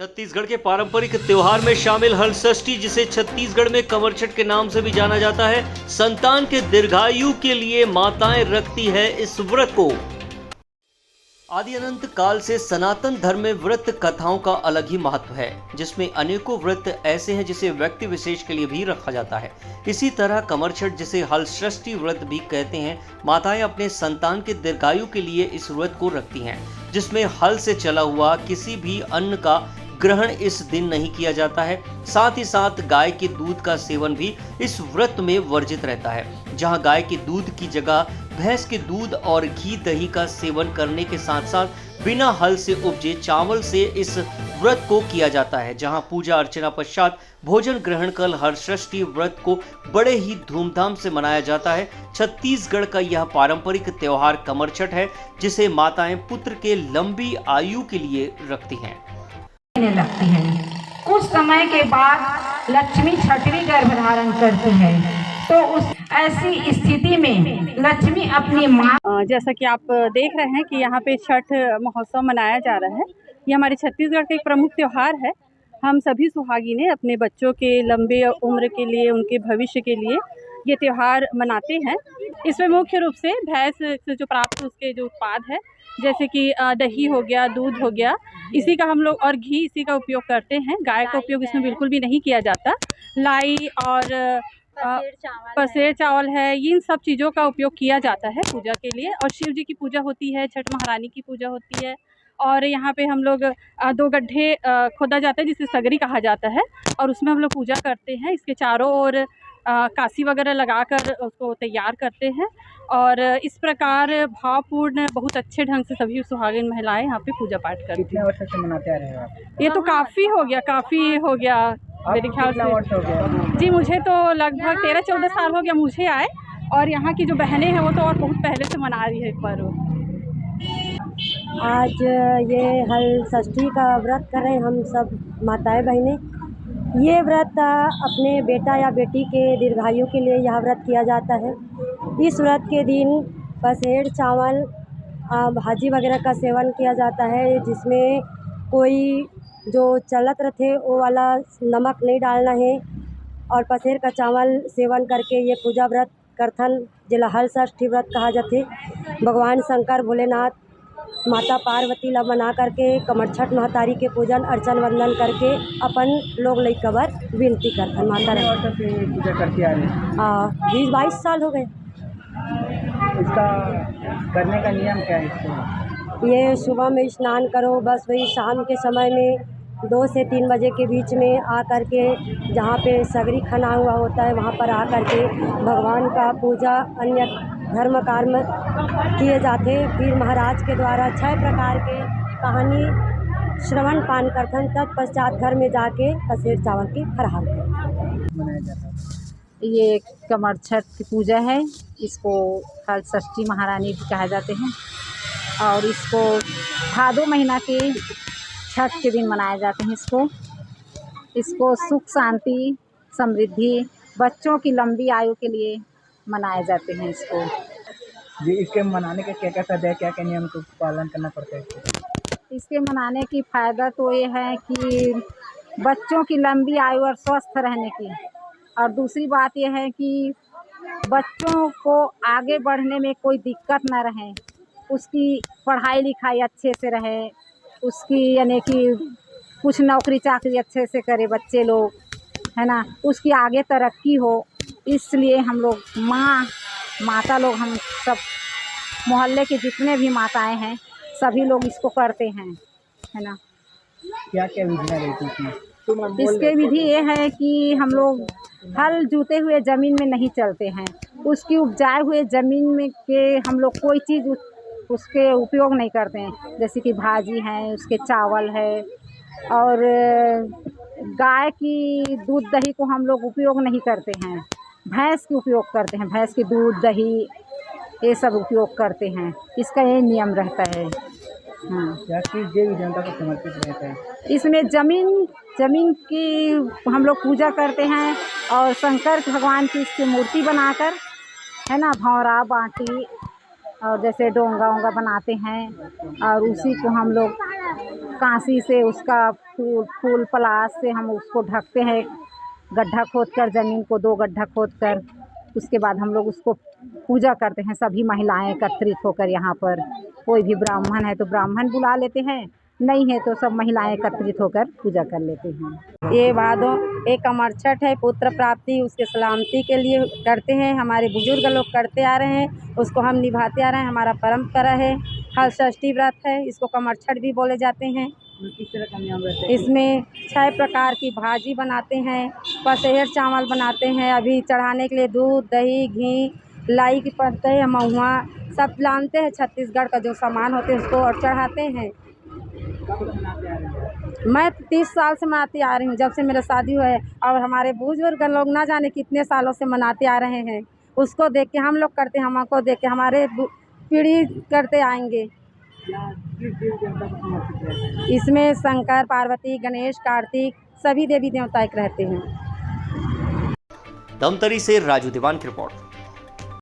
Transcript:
छत्तीसगढ़ के पारंपरिक त्योहार में शामिल हल षष्ठी, जिसे छत्तीसगढ़ में कमरछठ के नाम से भी जाना जाता है, संतान के दीर्घायु के लिए माताएं रखती है इस व्रत को। आदि अनंत काल से सनातन धर्म में व्रत कथाओं का अलग ही महत्व है, जिसमें अनेकों व्रत ऐसे हैं जिसे व्यक्ति विशेष के लिए भी रखा जाता है। इसी तरह कमरछठ, जिसे हल षष्ठी व्रत भी कहते हैं, माताएं अपने संतान के दीर्घायु के लिए इस व्रत को रखती हैं, जिसमें हल से चला हुआ किसी भी अन्न का ग्रहण इस दिन नहीं किया जाता है। साथ ही साथ गाय के दूध का सेवन भी इस व्रत में वर्जित रहता है। जहां गाय के दूध की जगह भैंस के दूध और घी दही का सेवन करने के साथ साथ बिना हल से उपजे चावल से इस व्रत को किया जाता है। जहां पूजा अर्चना पश्चात भोजन ग्रहण कर हर षष्ठी व्रत को बड़े ही धूमधाम से मनाया जाता है। छत्तीसगढ़ का यह पारंपरिक त्योहार कमरछठ है, जिसे माताएं पुत्र के लंबी आयु के लिए रखती हैं। लगती है। कुछ समय के बाद लक्ष्मी छठवीं गर्भ धारण करती है, तो उस ऐसी स्थिति में लक्ष्मी अपनी माँ, जैसा कि आप देख रहे हैं कि यहाँ पे छठ महोत्सव मनाया जा रहा है। ये हमारे छत्तीसगढ़ का एक प्रमुख त्यौहार है। हम सभी सुहागिनें अपने बच्चों के लंबे उम्र के लिए, उनके भविष्य के लिए ये त्यौहार मनाते हैं। इसमें मुख्य रूप से भैंस से जो प्राप्त उसके जो उत्पाद है, जैसे कि दही हो गया, दूध हो गया, इसी का हम लोग, और घी, इसी का उपयोग करते हैं। गाय का उपयोग इसमें बिल्कुल भी नहीं किया जाता। लाई और पसेर चावल है, इन सब चीज़ों का उपयोग किया जाता है पूजा के लिए। और शिव जी की पूजा होती है, छठ महारानी की पूजा होती है। और यहाँ पे हम लोग 2 गड्ढे खोदा जाता है, जिसे सगरी कहा जाता है, और उसमें हम लोग पूजा करते हैं। इसके चारों ओर कासी वगैरह लगाकर उसको तैयार करते हैं, और इस प्रकार भावपूर्ण बहुत अच्छे ढंग से सभी सुहागिन महिलाएं यहाँ पे पूजा पाठ करती हैं। कितने वर्ष से मनाते आ रहे हैं आप? ये तो काफ़ी हो गया मेरे ख्याल से। वर्ष हो गया? जी, मुझे तो लगभग 13-14 साल हो गया मुझे आए, और यहाँ की जो बहनें हैं वो तो और बहुत पहले से मना रही है पर्व। आज ये हल षष्ठी का व्रत कर रहे हैं हम सब माताएं बहनें। ये व्रत अपने बेटा या बेटी के दीर्घायु के लिए यह व्रत किया जाता है। इस व्रत के दिन पसेर चावल, भाजी वगैरह का सेवन किया जाता है, जिसमें कोई जो चलत रहते वो वाला नमक नहीं डालना है, और पसेर का चावल सेवन करके ये पूजा व्रत करथन, जिला हल षष्ठी व्रत कहा जाते। भगवान शंकर, भोलेनाथ, माता पार्वती ला बना करके कमरछठ महतारी के पूजन अर्चन वंदन करके अपन लोग लइका बर विनती करथन माता कितने वर्ष से पूजा करते आ रहे हैं? 20-22 साल हो गए। इसका करने का नियम क्या है इसको? ये सुबह में स्नान करो, बस वही शाम के समय में 2 से 3 बजे के बीच में आ करके जहाँ पे सगरी खना हुआ होता है वहाँ पर आ करके भगवान का पूजा अन्य धर्म कर्म किए जाते। फिर महाराज के द्वारा 6 प्रकार के कहानी श्रवण पान करथन, तत्पश्चात घर में जाके पसेर चावल की फराहर करते। मनाया जाता है। ये कमरछठ की पूजा है। इसको हल षष्ठी महारानी भी कहा जाते हैं, और इसको भादो महीना के छठ के दिन मनाए जाते हैं। इसको सुख शांति समृद्धि बच्चों की लंबी आयु के लिए मनाए जाते हैं। जी, इसके मनाने का क्या क्या फायदा है, क्या क्या नियम को पालन करना पड़ता है? इसके मनाने की फ़ायदा तो ये है कि बच्चों की लंबी आयु और स्वस्थ रहने की, और दूसरी बात यह है कि बच्चों को आगे बढ़ने में कोई दिक्कत ना रहे, उसकी पढ़ाई लिखाई अच्छे से रहे, उसकी यानी कि कुछ नौकरी चाकरी अच्छे से करे बच्चे लोग, है ना, उसकी आगे तरक्की हो। इसलिए हम लोग माता लोग, हम सब मोहल्ले के जितने भी माताएं हैं सभी लोग इसको करते हैं, है ना। क्या क्या विधियाँ रहती थी? इसके विधि ये है कि हम लोग हल जोते हुए ज़मीन में नहीं चलते हैं, उसकी उपजाए हुए ज़मीन में के हम लोग कोई चीज़ उसके उपयोग नहीं करते हैं, जैसे कि भाजी है, उसके चावल है, और गाय की दूध दही को हम लोग उपयोग नहीं करते हैं, भैंस की उपयोग करते हैं, भैंस की दूध दही ये सब उपयोग करते हैं। इसका ये नियम रहता है। हाँ, क्या चीज़ देवी जनता को समर्पित रहता है? इसमें ज़मीन की हम लोग पूजा करते हैं, और शंकर भगवान की इसकी मूर्ति बनाकर, है ना, भौरा बाटी और जैसे डोंगा वोंगा बनाते हैं और उसी को हम लोग कांसी से उसका फूल पलाश से हम उसको ढकते हैं, गड्ढा खोदकर ज़मीन को 2 गड्ढा खोदकर। उसके बाद हम लोग उसको पूजा करते हैं, सभी महिलाएं एकत्रित होकर। यहाँ पर कोई भी ब्राह्मण है तो ब्राह्मण बुला लेते हैं, नहीं है तो सब महिलाएं एकत्रित होकर पूजा कर लेते हैं। ये भादों एक अमरछठ है, पुत्र प्राप्ति उसके सलामती के लिए करते हैं। हमारे बुजुर्ग लोग करते आ रहे हैं, उसको हम निभाते आ रहे हैं, हमारा परंपरा है। हल षष्ठी व्रत है, इसको कमरछठ भी बोले जाते हैं। किस तरह का नियम रहता है? इसमें 6 प्रकार की भाजी बनाते हैं, पसेहर चावल बनाते हैं। अभी चढ़ाने के लिए दूध, दही, घी, लाई के पत्ते, महुआ सब लानते हैं। छत्तीसगढ़ का जो सामान होते हैं उसको और चढ़ाते हैं। कब से मनाते आ रहे हैं? मैं 30 साल से मनाती आ रही हूँ, जब से मेरा शादी हुआ है। और हमारे बुजुर्ग लोग ना जाने कितने सालों से मनाते आ रहे हैं। उसको देख के हम लोग करते हैं, हमको देख के हमारे पीढ़ी करते आएंगे। किस देव देवता को समर्पित रहता है? इसमें शंकर, पार्वती, गणेश, कार्तिक सभी देवी देवता एक रहते हैं। धमतरी से राजू दीवान की रिपोर्ट।